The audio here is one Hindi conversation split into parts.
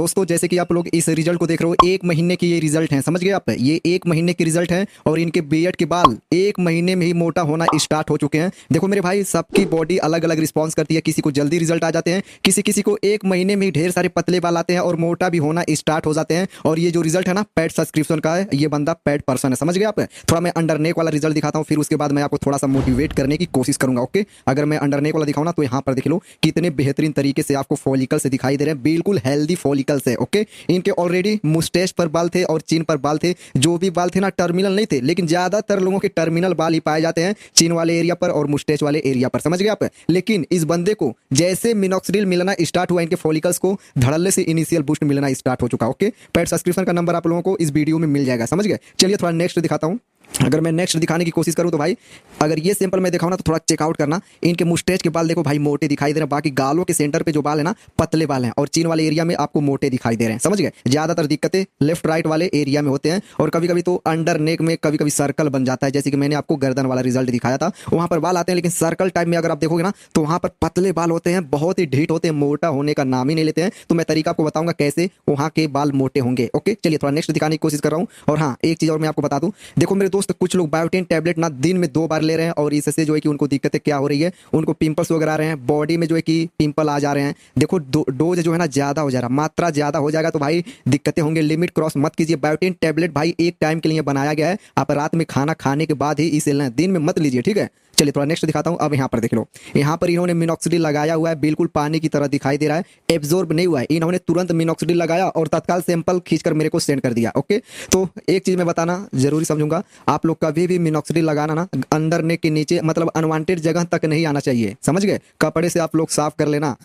दोस्तों जैसे कि आप लोग इस रिजल्ट को देख रहे हो, 1 महीने की ये रिजल्ट है, समझ गए आप। ये 1 महीने की रिजल्ट है और इनके बियर्ड के बाल 1 महीने में ही मोटा होना स्टार्ट हो चुके हैं। देखो मेरे भाई, सबकी बॉडी अलग अलग रिस्पॉन्स करती है। किसी को जल्दी रिजल्ट आ जाते हैं, किसी किसी को 1 महीने में ही ढेर सारे पतले बाल आते हैं और मोटा भी होना स्टार्ट हो जाते हैं। और ये जो रिजल्ट है ना, पेड सब्सक्रिप्शन का है। ये बंदा पेड पर्सन है, समझ गए आप। थोड़ा मैं अंडरनेक वाला रिजल्ट दिखाता हूँ, फिर उसके बाद मैं आपको थोड़ा सा मोटिवेट करने की कोशिश करूंगा। ओके, अगर मैं अंडरनेक वाला दिखाऊँ ना, तो यहाँ पर देख लो कितने बेहतरीन तरीके से आपको फॉलिकल्स दिखाई दे रहे हैं, बिल्कुल हेल्दी फॉलिकल्स है। ओके, इनके ऑलरेडी मुस्टैच पर बाल थे और चिन पर बाल थे। जो भी बाल थे ना, टर्मिनल नहीं थे, लेकिन ज्यादातर लोगों के टर्मिनल बाल ही पाए जाते हैं, चिन वाले एरिया पर और मुस्टैच वाले एरिया पर, समझ गए आप। लेकिन इस बंदे को जैसे मिनॉक्सिडिल मिलना स्टार्ट हुआ, इनके फॉलिकल्स को धड़ल्ले से इनिशियल बूस्ट मिलना स्टार्ट हो चुका। ओके, पेड सब्सक्रिप्शन का नंबर आप लोगों को इस वीडियो में मिल जाएगा, समझ गए। चलिए थोड़ा नेक्स्ट दिखाता हूँ। अगर मैं नेक्स्ट दिखाने की कोशिश करूं तो भाई, अगर ये सैंपल मैं दिखाऊं ना, तो थोड़ा चेकआउट करना। इनके मुस्टैच के बाल देखो भाई, मोटे दिखाई दे रहे हैं। बाकी गालों के सेंटर पे जो बाल है ना, पतले बाल हैं और चिन वाले एरिया में आपको मोटे दिखाई दे रहे हैं, समझ गए। ज्यादातर दिक्कतें लेफ्ट राइट वाले एरिया में होते हैं और कभी कभी तो अंडर नेक में कभी कभी सर्कल बन जाता है। जैसे कि मैंने आपको गर्दन वाला रिजल्ट दिखाया था, वहां पर बाल आते हैं, लेकिन सर्कल टाइप में अगर आप देखोगे ना, तो वहां पर पतले बाल होते हैं, बहुत ही ढीठ होते हैं, मोटा होने का नाम ही नहीं लेते हैं। तो मैं तरीका आपको बताऊंगा कैसे वहां के बाल मोटे होंगे। ओके, चलिए थोड़ा नेक्स्ट दिखाने की कोशिश कर रहा हूँ। और हाँ, एक चीज और मैं आपको बता दूं, देखो मेरे दोस्त, कुछ लोग बायोटिन टैबलेट ना दिन में 2 बार ले रहे हैं और इससे जो है कि उनको दिक्कतें क्या हो रही है, उनको पिंपल्स वगैरह आ रहे हैं, बॉडी में जो है कि पिंपल आ जा रहे हैं। देखो डोज जो है ना ज्यादा हो जा रहा है, मात्रा ज्यादा हो जाएगा तो भाई दिक्कतें होंगे। लिमिट क्रॉस मत कीजिए। बायोटिन टैबलेट भाई एक टाइम के लिए बनाया गया है, आप रात में खाना खाने के बाद ही इसे लें, दिन में मत लीजिए, ठीक है। चलिए थोड़ा नेक्स्ट दिखाता हूं। अब यहाँ पर देख लो, यहाँ पर इन्होंने मिनॉक्सिडिल लगाया हुआ है, बिल्कुल पानी की तरह दिखाई दे रहा है, एब्जॉर्ब नहीं हुआ है। इन्होंने तुरंत मिनॉक्सिडिल लगाया और तत्काल सैंपल खींचकर मेरे को सेंड कर दिया। ओके, तो एक चीज मैं बताना जरूरी समझूंगा, आप लोग कभी भी मिनॉक्सिडिल लगाना ना, अंदर नेक के नीचे, मतलब अनवांटेड जगह तक नहीं आना चाहिए, समझ गए। कपड़े से आप लोग साफ कर लेना।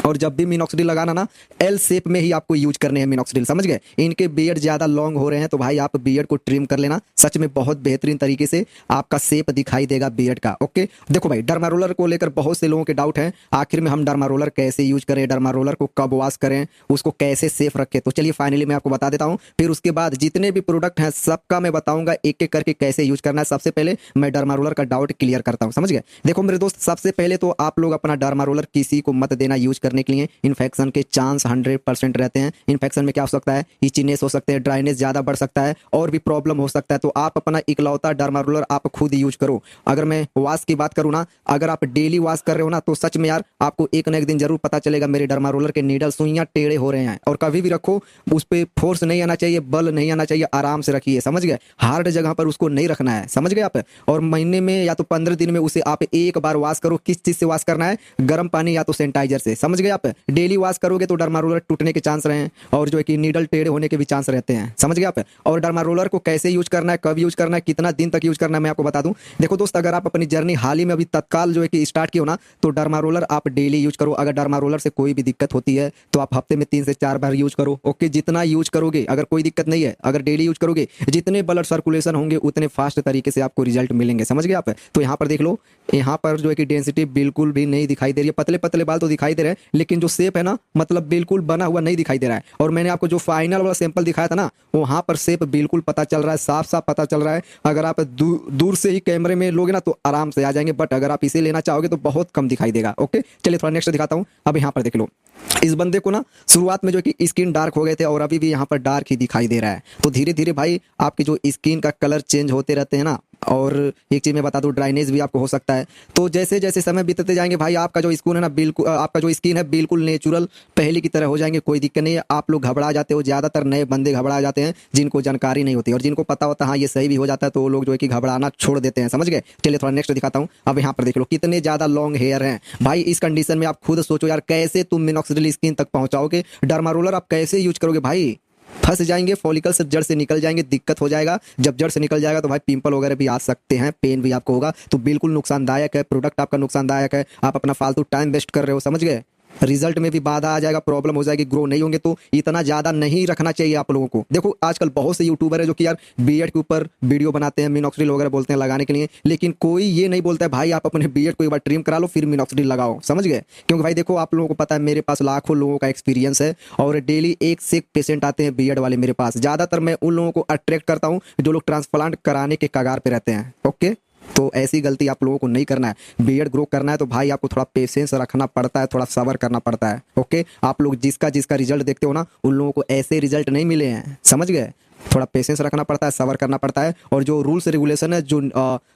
और जब भी मिनॉक्सिडिल लगाना ना, एल शेप में ही आपको यूज करने हैं मिनॉक्सिडिल, समझ गए। इनके बियर्ड ज्यादा लॉन्ग हो रहे हैं, तो भाई आप बियर्ड को ट्रिम कर लेना। सच में बहुत बेहतरीन तरीके से आपका शेप दिखाई देगा बियर्ड का। ओके, देखो भाई, डर्मा रोलर को लेकर बहुत से लोगों के डाउट हैं, आखिर में हम डर्मा रोलर कैसे यूज करें, डर्मा रोलर को कब वॉश करें, उसको कैसे सेफ रखें। तो चलिए फाइनली मैं आपको बता देता हूं। फिर उसके बाद जितने भी प्रोडक्ट हैं सबका मैं बताऊंगा एक एक करके कैसे यूज करना है। सबसे पहले मैं डर्मा रोलर का डाउट क्लियर करता हूं, समझ गए। देखो मेरे दोस्त, सबसे पहले तो आप लोग अपना डर्मा रोलर किसी को मत देना यूज करने के लिए। इन्फेक्शन के चांस 100% रहते हैं। इन्फेक्शन में क्या हो सकता है, इचीनेस हो सकते हैं, ड्राइनेस ज्यादा बढ़ सकता है और भी प्रॉब्लम हो सकता है। तो आप अपना इकलौता डर्मा रोलर आप खुद यूज करो। अगर मैं वॉश की बात करूँ ना, अगर आप डेली वॉश कर रहे हो ना, तो सच में यार आपको एक ना एक दिन जरूर पता चलेगा मेरे डर्मा रोलर के नीडल सुइयां टेढ़े हो रहे हैं। और कभी भी रखो, उस पर फोर्स नहीं आना चाहिए, बल नहीं आना चाहिए, आराम से रखिए, समझ गए। हार्ड जगह पर उसको नहीं रखना है, समझ गए आप। और महीने में या तो 15 दिन में उसे आप एक बार वॉश करो। किस चीज से वॉश करना है, गर्म पानी या तो सैनिटाइजर से, समझ गए आप। डेली वॉश करोगे तो डर्मा रोलर टूटने के चांस रहे और जो है कि नीडल टेढ़े होने के भी चांस रहते हैं, समझ गए आप। और डर्मा रोलर को कैसे यूज करना है, कब यूज करना है, कितना दिन तक यूज करना है, मैं आपको बता दूं। देखो दोस्त, अगर आप अपनी जर्नी हाल ही में अभी तत्काल जो है कि स्टार्ट किया हो ना, तो डर्मा रोलर आप डेली यूज करो। अगर डर्मा रोलर से कोई भी दिक्कत होती है तो आप हफ्ते में 3 से 4 बार यूज करो। ओके, जितना यूज करोगे, अगर कोई दिक्कत नहीं है, अगर डेली यूज करोगे, जितने ब्लड सर्कुलेशन होंगे उतने फास्ट तरीके से आपको रिजल्ट मिलेंगे, समझ गए आप। तो यहाँ पर देख लो, यहाँ पर जो है कि डेंसिटी बिल्कुल भी नहीं दिखाई दे रही है। पतले पतले बाल तो दिखाई दे रहे हैं, लेकिन जो शेप है ना, मतलब बिल्कुल बना हुआ नहीं दिखाई दे रहा है। और मैंने आपको जो फाइनल वाला सैंपल दिखाया था ना, वहां पर शेप बिल्कुल पता चल रहा है, साफ साफ पता चल रहा है। अगर आप दूर से ही कैमरे में लोगे ना, तो आराम से आ जाएंगे, बट अगर आप इसे लेना चाहोगे तो बहुत कम दिखाई देगा। ओके, चलिए थोड़ा नेक्स्ट दिखाता हूं। अब यहाँ पर देख लो, इस बंदे को ना शुरुआत में जो कि स्किन डार्क हो गए थे और अभी भी यहाँ पर डार्क ही दिखाई दे रहा है। तो धीरे धीरे भाई आपकी जो स्किन का कलर चेंज होते रहते हैं ना। और एक चीज मैं बता दूं, ड्राइनेस भी आपको हो सकता है। तो जैसे जैसे समय बीतते जाएंगे भाई, आपका जो स्किन है ना, बिल्कुल आपका जो स्किन है बिल्कुल नेचुरल पहले की तरह हो जाएंगे, कोई दिक्कत नहीं है। आप लोग घबरा जाते हो, ज्यादातर नए बंदे घबरा जाते हैं जिनको जानकारी नहीं होती, और जिनको पता होता है हाँ ये सही भी हो जाता है, तो वो लोग जो है कि घबराना छोड़ देते हैं, समझ गए। चलिए थोड़ा नेक्स्ट दिखाता हूँ। अब यहाँ पर देख लो कितने ज्यादा लॉन्ग हेयर हैं भाई। इस कंडीशन में आप खुद सोचो यार, कैसे तुम मिनॉक्सिडिल स्किन तक पहुंचाओगे। डर्मा रोलर आप कैसे यूज करोगे भाई, फंस जाएंगे, फॉलिकल से जड़ से निकल जाएंगे, दिक्कत हो जाएगा। जब जड़ से निकल जाएगा तो भाई पिंपल वगैरह भी आ सकते हैं, पेन भी आपको होगा। तो बिल्कुल नुकसानदायक है, प्रोडक्ट आपका नुकसानदायक है। आप अपना फालतू टाइम वेस्ट कर रहे हो, समझ गए। रिजल्ट में भी बाधा आ जाएगा, प्रॉब्लम हो जाएगी, ग्रो नहीं होंगे। तो इतना ज्यादा नहीं रखना चाहिए आप लोगों को। देखो आजकल बहुत से यूट्यूबर है जो कि यार बियर्ड के ऊपर वीडियो बनाते हैं, मिनॉक्सिडिल वगैरह बोलते हैं लगाने के लिए, लेकिन कोई ये नहीं बोलता है भाई आप अपने बियर्ड को एक बार ट्रिम करा लो फिर मिनॉक्सिडिल लगाओ, समझ गए। क्योंकि भाई देखो, आप लोगों को पता है मेरे पास लाखों लोगों का एक्सपीरियंस है और डेली एक से एक पेशेंट आते हैं बियर्ड वाले मेरे पास। ज्यादातर मैं उन लोगों को अट्रैक्ट करता हूँ जो लोग ट्रांसप्लांट कराने के कगार पे रहते हैं। ओके, तो ऐसी गलती आप लोगों को नहीं करना है। बियर्ड ग्रो करना है तो भाई आपको थोड़ा पेशेंस रखना पड़ता है, थोड़ा सब्र करना पड़ता है। ओके, आप लोग जिसका जिसका रिजल्ट देखते हो ना, उन लोगों को ऐसे रिजल्ट नहीं मिले हैं, समझ गए। थोड़ा पेशेंस रखना पड़ता है, सब्र करना पड़ता है, और जो रूल्स रेगुलेशन है, जो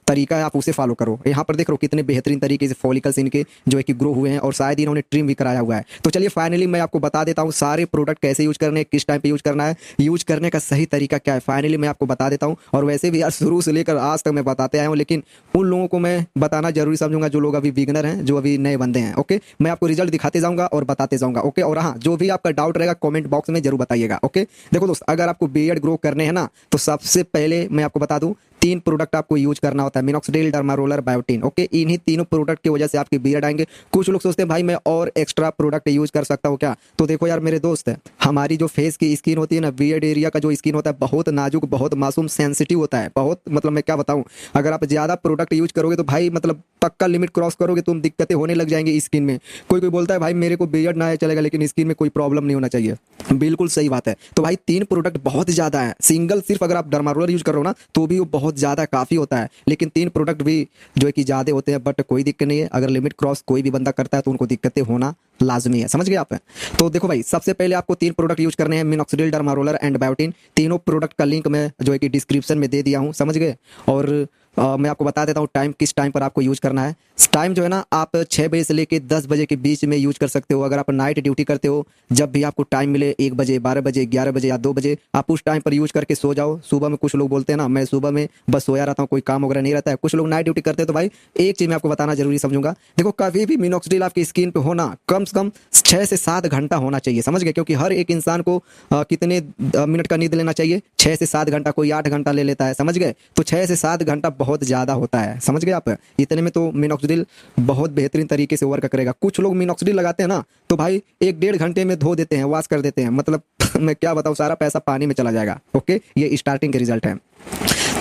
तरीका है, आप उसे फॉलो करो। यहाँ पर देख लो कितने बेहतरीन तरीके से फॉलिकल्स इनके जो है कि ग्रो हुए हैं, और शायद इन्होंने ट्रिम भी कराया हुआ है। तो चलिए फाइनली मैं आपको बता देता हूँ सारे प्रोडक्ट कैसे यूज करने हैं, किस टाइम पे यूज करना है, यूज करने का सही तरीका क्या है, फाइनली मैं आपको बता देता हूँ। और वैसे भी यार शुरू से लेकर आज तक मैं बताते आया हूँ, लेकिन उन लोगों को मैं बताना जरूरी समझूंगा जो लोग अभी बिगनर हैं, जो अभी नए बंदे हैं। ओके, मैं आपको रिजल्ट दिखाते जाऊंगा और बताते जाऊंगा। ओके, और हाँ, जो भी आपका डाउट रहेगा कमेंट बॉक्स में जरूर बताइएगा। ओके, देखो दोस्त, अगर आपको बियर्ड ग्रो करने हैं ना, तो सबसे पहले मैं आपको बता दूं, 3 प्रोडक्ट आपको यूज करना होता है, मिनॉक्सिडिल, डर्मारोलर, बायोटिन। ओके, इन्हीं तीनों प्रोडक्ट की वजह से आपके बियर्ड आएंगे। कुछ लोग सोचते हैं भाई मैं और एक्स्ट्रा प्रोडक्ट यूज कर सकता हूँ क्या? तो देखो यार मेरे दोस्त, हमारी जो फेस की स्किन होती है ना, बियर्ड एरिया का जो स्किन होता है, बहुत नाजुक, बहुत मासूम, सेंसिटिव होता है, बहुत मतलब मैं क्या बताऊं। अगर आप ज्यादा प्रोडक्ट यूज करोगे तो भाई मतलब पक्का लिमिट क्रॉस करोगे, तुम दिक्कतें होने लग जाएंगी स्किन में। कोई कोई बोलता है भाई मेरे को बियर्ड ना है चलेगा, लेकिन स्किन में कोई प्रॉब्लम नहीं होना चाहिए। बिल्कुल सही बात है। तो भाई 3 प्रोडक्ट बहुत ज्यादा है, सिंगल सिर्फ अगर आप डर्मारोलर यूज कर रहे हो ना, तो भी वो बहुत ज्यादा काफी होता है, लेकिन 3 प्रोडक्ट भी जो है कि ज्यादा होते हैं, बट कोई दिक्कत नहीं है। अगर लिमिट क्रॉस कोई भी बंदा करता है तो उनको दिक्कतें होना लाजमी है, समझ गए आप। तो देखो भाई, सबसे पहले आपको 3 प्रोडक्ट यूज करने हैं, मिनॉक्सिडिल, डर्मारोलर एंड बायोटिन। तीनों प्रोडक्ट का लिंक मैं जो है कि डिस्क्रिप्शन में दे दिया हूँ, समझ गए। और मैं आपको बता देता हूँ टाइम, किस टाइम पर आपको यूज करना है। टाइम जो है ना, आप 6 बजे से लेकर 10 बजे के बीच में यूज कर सकते हो। अगर आप नाइट ड्यूटी करते हो, जब भी आपको टाइम मिले, 1 बजे, 12 बजे, 11 बजे या 2 बजे, आप उस टाइम पर यूज करके सो जाओ। सुबह में कुछ लोग बोलते हैं ना, मैं सुबह में बस सोया रहता हूँ, कोई काम वगैरह नहीं रहता है। कुछ लोग नाइट ड्यूटी करते हैं। तो भाई एक चीज मैं आपको बताना जरूरी समझूंगा, देखो कभी भी मिनॉक्सिडिल आपकी स्किन पे होना कम से कम 6 से 7 घंटा होना चाहिए, समझ गए। क्योंकि हर एक इंसान को कितने मिनट का नींद लेना चाहिए? 6 से 7 घंटा, कोई 8 घंटा ले लेता है, समझ गए। तो 6 से 7 घंटा बहुत ज्यादा होता है, समझ गए आप। इतने में तो मिनॉक्सिडिल बहुत बेहतरीन तरीके से वर्क करेगा। कुछ लोग मिनॉक्सिडिल लगाते हैं ना, तो भाई 1-1.5 घंटे में धो देते हैं, वॉश कर देते हैं, मतलब मैं क्या बताऊं, सारा पैसा पानी में चला जाएगा। ओके, ये स्टार्टिंग के रिजल्ट है।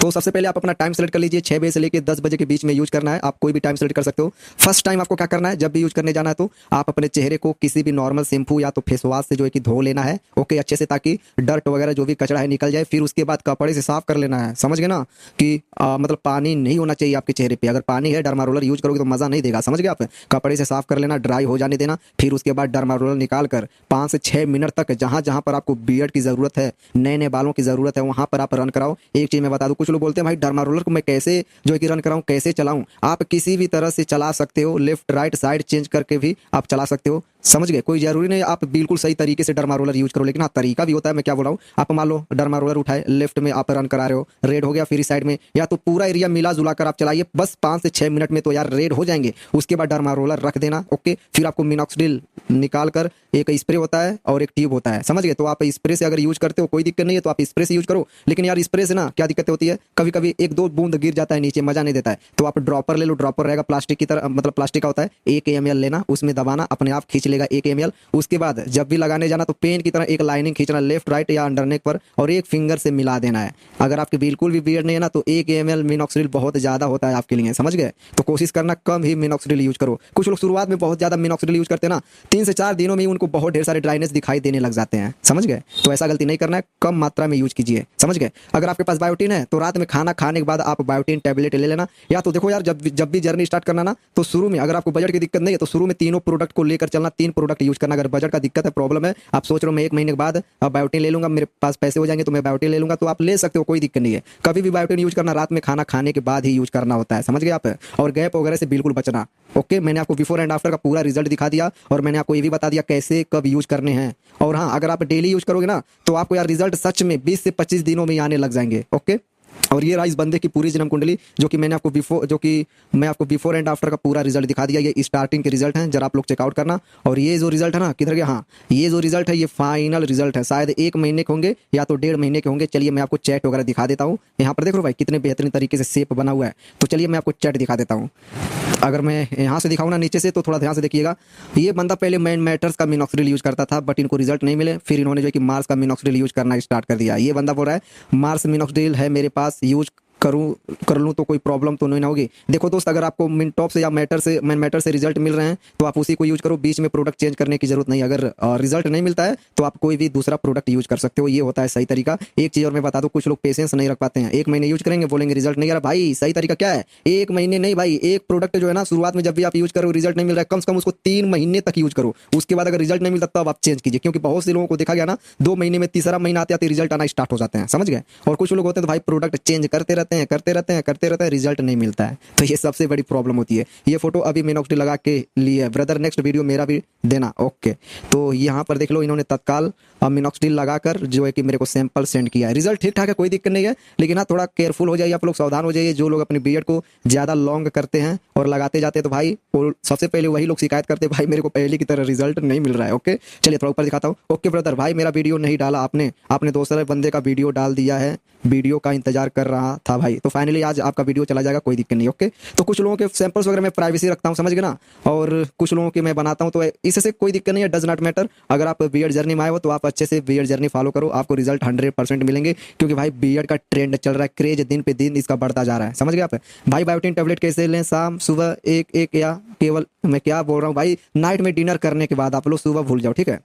तो सबसे पहले आप अपना टाइम सेलेक्ट कर लीजिए, 6 बजे से लेकर 10 बजे के बीच में यूज करना है। आप कोई भी टाइम सेलेक्ट कर सकते हो। फर्स्ट टाइम आपको क्या करना है, जब भी यूज करने जाना है तो आप अपने चेहरे को किसी भी नॉर्मल शैम्पू या तो फेस वॉश से जो है कि धो लेना है। ओके, अच्छे से, ताकि डर्ट वगैरह जो भी कचरा है निकल जाए। फिर उसके बाद कपड़े से साफ कर लेना है, समझ गए ना, कि मतलब पानी नहीं होना चाहिए आपके चेहरे पे। अगर पानी है, डर्मारोलर यूज करोगे तो मजा नहीं देगा, समझ गए आप। कपड़े से साफ कर लेना, ड्राई हो जाने देना। फिर उसके बाद डर्मारोलर निकाल कर 5 से 6 मिनट तक जहां जहां पर आपको बियर्ड की जरूरत है, नए नए बालों की जरूरत है, वहां पर आप रन कराओ। एक चीज मैं बता दूं, कुछ लोग बोलते हैं भाई डर्मारोलर को मैं कैसे जो है कि रन कराऊं, कैसे चलाऊं। आप किसी भी तरह से चला सकते हो, लेफ्ट राइट साइड चेंज करके भी आप चला सकते हो, समझ गए। कोई जरूरी नहीं आप बिल्कुल सही तरीके से डर्मारोलर यूज करो, लेकिन हाँ तरीका भी होता है। मैं क्या बोल रहा हूँ, आप मान लो डर्मारोलर उठाए, लेफ्ट में आप रन करा रहे हो, रेड हो गया, फिर साइड में, या तो पूरा एरिया मिला जुला कर आप चलाइए, बस 5 से 6 मिनट में तो यार रेड हो जाएंगे। उसके बाद डर्मारोलर रख देना। ओके, फिर आपको मिनॉक्सिडिल निकाल कर, एक स्प्रे होता है और एक ट्यूब होता है, समझ गए। तो आप स्प्रे से अगर यूज करते हो कोई दिक्कत नहीं है, तो आप स्प्रे से यूज करो। लेकिन यार स्प्रे से ना क्या दिक्कत होती है, कभी कभी 1-2 बूंद गिर जाता है नीचे, मजा नहीं देता है। तो आप ड्रॉपर ले लो, ड्रॉपर रहेगा प्लास्टिक की तरह, मतलब प्लास्टिक का होता है। 1 ml लेना, उसमें दबाना, अपने आप खींच लेगा 1 ml। उसके बाद जब भी लगाने जाना तो पेन की तरह एक लाइनिंग खींचना, लेफ्ट राइट या अंडरनेक पर, और एक फिंगर से मिला देना है। अगर आपके बिल्कुल भी बियर्ड नहीं है ना, तो 1 ml मिनॉक्सिडिल बहुत ज्यादा होता है आपके लिए, समझ गए। तो कोशिश करना कम ही मिनॉक्सिडिल यूज करो। कुछ लोग शुरुआत में बहुत ज्यादा मिनॉक्सिडिल यूज करते हैं ना, 3 से 4 दिनों में उनको बहुत ढेर सारे ड्राइनेस दिखाई देने लग जाते हैं, समझ गए। तो ऐसा गलती नहीं करना है, कम मात्रा में यूज कीजिए, समझ गए। अगर आपके पास बायोटिन है तो रात में खाना खाने के बाद आप बायोटिन टैबलेट ले लेना। या तो देखो यार, जब भी जर्नी स्टार्ट करना ना, तो शुरू में अगर आपको बजट की दिक्कत नहीं है, तो शुरू में तीनों प्रोडक्ट को लेकर चलना, 3 प्रोडक्ट यूज करना। अगर बजट का दिक्कत है, प्रॉब्लम है, आप सोच रहे हो मैं 1 महीने के बाद बायोटिन ले लूंगा, मेरे पास पैसे हो जाएंगे तो मैं बायोटिन ले लूंगा, तो आप ले सकते हो, कोई दिक्कत नहीं है। कभी भी बायोटिन यूज करना रात में खाना खाने के बाद ही यूज करना होता है, समझ गए आप। और गैप वगैरह से बिल्कुल बचना। ओके, मैंने आपको बिफोर एंड आफ्टर का पूरा रिजल्ट दिखा दिया, और मैंने आपको ये भी बता दिया कैसे कब यूज करने हैं। और हाँ, अगर आप डेली यूज करोगे ना, तो आपको यार रिजल्ट सच में 20 से 25 दिनों में आने लग जाएंगे। ओके, और ये रहा इस बंदे की पूरी जन्म कुंडली, जो कि मैं आपको बिफोर एंड आफ्टर का पूरा रिजल्ट दिखा दिया। ये स्टार्टिंग के रिजल्ट हैं, जरा आप लोग चेकआउट करना। और ये जो रिजल्ट है ना, किधर गया, हाँ ये जो रिजल्ट है ये फाइनल रिजल्ट है। शायद 1 महीने के होंगे या तो 1.5 महीने के होंगे। चलिए मैं आपको चैट वगैरह दिखा देता हूँ। यहाँ पर देख लो भाई कितने बेहतरीन तरीके से शेप बना हुआ है। तो चलिए मैं आपको चैट दिखा देता हूँ। अगर मैं यहाँ से दिखाऊँ ना नीचे से, तो थोड़ा ध्यान से देखिएगा। ये बंदा पहले मैन मैटर्स का मिनॉक्सिडिल यूज करता था, बट इनको रिजल्ट नहीं मिले। फिर इन्होंने जो है कि मार्स का मिनॉक्सिडिल यूज करना स्टार्ट कर दिया। ये बंदा बोल रहा है मार्स मिनॉक्सिडिल है मेरे पास, यूज कर लूँ तो कोई प्रॉब्लम तो नहीं ना होगी। देखो दोस्त, अगर आपको मिनटॉप से या मैटर से रिजल्ट मिल रहे हैं तो आप उसी को यूज करो, बीच में प्रोडक्ट चेंज करने की जरूरत नहीं। अगर रिजल्ट नहीं मिलता है तो आप कोई भी दूसरा प्रोडक्ट यूज कर सकते हो, ये होता है सही तरीका। एक चीज़ और मैं बता दूं, कुछ लोग पेशेंस नहीं रख पाते हैं, 1 महीने यूज करेंगे बोलेंगे रिजल्ट नहीं आ रहा। भाई सही तरीका क्या है? 1 महीने नहीं भाई, एक प्रोडक्ट जो है ना, शुरुआत में जब भी आप यूज करो रिजल्ट नहीं मिल रहा है, कम से कम उसको 3 महीने तक यूज करो। उसके बाद अगर रिजल्ट नहीं मिलता तब आप चेंज कीजिए, क्योंकि बहुत से लोगों को देखा गया ना, 2 महीने में तीसरा महीना आते आते रिजल्ट आना स्टार्ट हो जाते हैं, समझ गए। और कुछ लोग होते हैं तो भाई प्रोडक्ट चेंज करते रहते हैं, रिजल्ट नहीं मिलता है। तो ये सबसे बड़ी प्रॉब्लम होती है। ये फोटो अभी मिनॉक्सिडिल लगा के लिए ब्रदर, नेक्स्ट वीडियो मेरा भी देना, ओके। तो यहाँ पर देख लो, इन्होंने तत्काल मिनॉक्सिडिल लगाकर जो है कि मेरे को सैंपल सेंड किया है। रिजल्ट ठीक ठाक है, कोई दिक्कत नहीं है, लेकिन हाँ थोड़ा केयरफुल हो जाइए आप लोग, सावधान हो जाइए। जो लोग अपनी बीएड को ज़्यादा लॉन्ग करते हैं और लगाते जाते हैं तो भाई सबसे पहले वही लोग शिकायत करते हैं, भाई मेरे को पहले की तरह रिजल्ट नहीं मिल रहा है। ओके चलिए थोड़ा ऊपर दिखाता हूँ। ओके ब्रदर, भाई मेरा वीडियो नहीं डाला आपने दूसरे बंदे का वीडियो डाल दिया है, वीडियो का इंतजार कर रहा था भाई। तो फाइनली आज आपका वीडियो चला जाएगा, कोई दिक्कत नहीं। ओके, तो कुछ लोगों के सैंपल्स वगैरह मैं प्राइवेसी रखता हूँ, समझ गए ना, और कुछ लोगों के मैं बनाता हूँ, तो इससे कोई दिक्कत नहीं है, डज नॉट मैटर। अगर आप बीएड जर्नी में आए हो तो आप अच्छे से बीएड जर्नी फॉलो करो, आपको रिजल्ट 100% मिलेंगे, क्योंकि भाई बीएड का ट्रेंड चल रहा है, क्रेज दिन पे दिन इसका बढ़ता जा रहा है, समझ गए आप। भाई बायोटिन टैबलेट कैसे लें? शाम सुबह एक या केवल, मैं क्या बोल रहा हूँ भाई, नाइट में डिनर करने के बाद आप लोग सुबह भूल जाओ, ठीक है।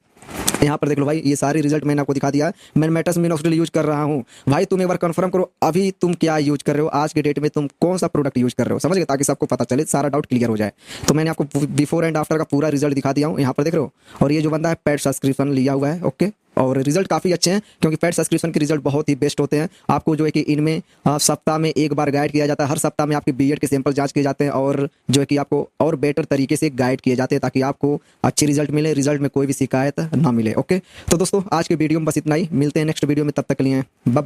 यहाँ पर देख लो भाई, ये सारे रिजल्ट मैंने आपको दिखा दिया। मैं मेटस मिनॉक्सिडिल यूज कर रहा हूँ। भाई तुम एक बार कंफर्म करो अभी तुम क्या यूज कर रहे हो, आज के डेट में तुम कौन सा प्रोडक्ट यूज कर रहे हो, समझ गए, ताकि सबको पता चले, सारा डाउट क्लियर हो जाए। तो मैंने आपको बिफोर एंड आफ्टर का पूरा रिजल्ट दिखा दिया हूँ, यहाँ पर देख रहे हो। और ये जो बंदा है पेड सब्सक्रिप्शन लिया हुआ है, ओके, और रिजल्ट काफ़ी अच्छे हैं, क्योंकि पेड सब्सक्रिप्शन के रिजल्ट बहुत ही बेस्ट होते हैं। आपको जो है कि इनमें सप्ताह में एक बार गाइड किया जाता है, हर सप्ताह में आपके बीएड के सैंपल जांच किए जाते हैं, और जो है कि आपको और बेटर तरीके से गाइड किए जाते हैं, ताकि आपको अच्छे रिजल्ट मिले, रिजल्ट में कोई भी शिकायत ना मिले। ओके, तो दोस्तों आज के वीडियो में बस इतना ही, मिलते हैं नेक्स्ट वीडियो में, तब तक के लिए बाय।